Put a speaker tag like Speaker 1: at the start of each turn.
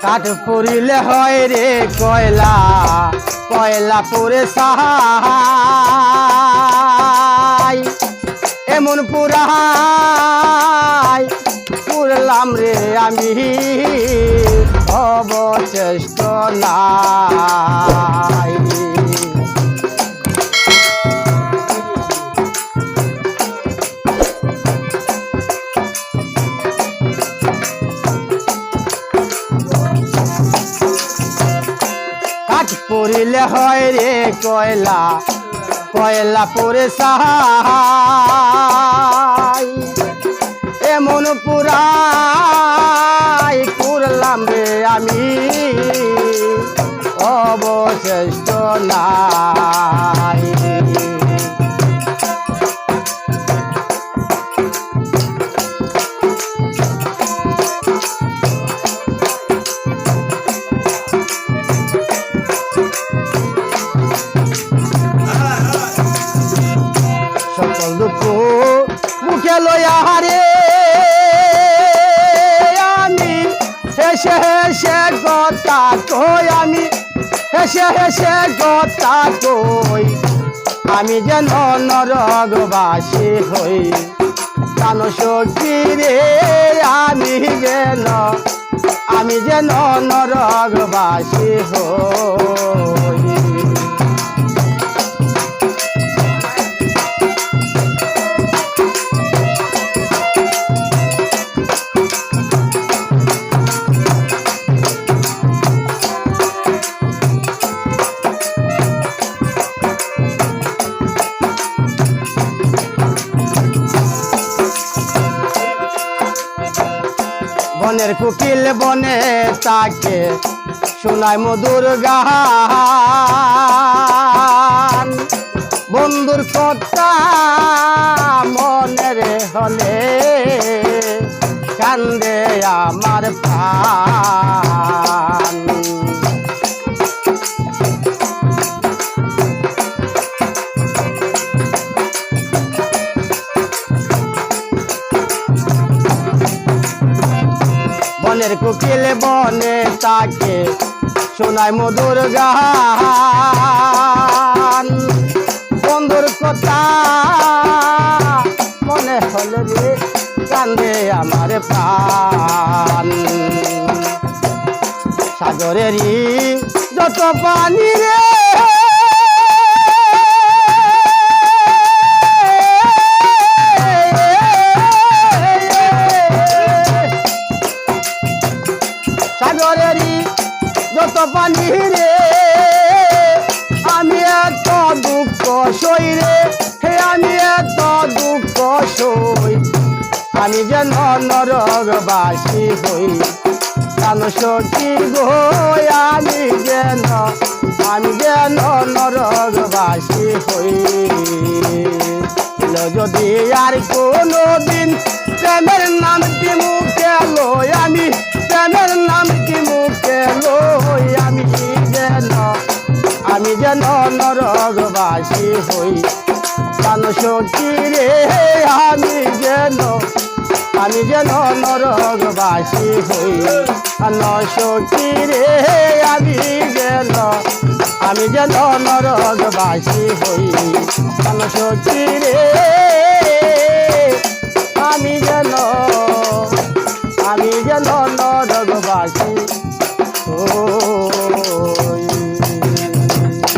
Speaker 1: কাঠ পুরিলে হয় রে কয়লা, কয়লা পুরে সাহাই এমন পুরাই পুরলাম রে আমি অবচেষ্ট নাই। কাঠ পুরিলে হয় রে কয়লা, কয়লা পুরে সাহাই এমন পুরাই পুরলাম রে আমি অবশিষ্ট নাই। সকল দুঃখ মুখে লইয়া রে আমি হেসে হেসে কথা কই, আমি হেসে হেসে কথা কই আমি যেন নরকবাসী হই। প্রাণ সখী রে আমি যেন নরকবাসী হই। বনের কুকিল বনে তাকে শোনায় মধুর গান, বন্ধুর কথা মনের হলে কান্দে আমার প্রাণ। বনের কোকিল বনে তাকে শোনায় মধুর গান, বন্ধুর কথা মনে হলে রে কান্দে আমার প্রাণ। সাগরেরই যত পানি রে সাগরেরই যত পানি রে আমি এত দুঃখ সই রে, আমি এত দুঃখ সই আমি যেন নরকবাসী হই। প্রাণ সখী গো আমি যেন নরকবাসী হই। যদি আর কোনো দিন প্রেমের নামটি মুখে লই, আমি প্রেমের নামটি মুখে লই আমি যেন নরকবাসী হই। প্রাণ সখী রে আমি যেন নরকবাসী হই। প্রাণ সখী রে আমি যেন নরকবাসী হই। প্রাণ সখী রে আমি যেন নরকবাসী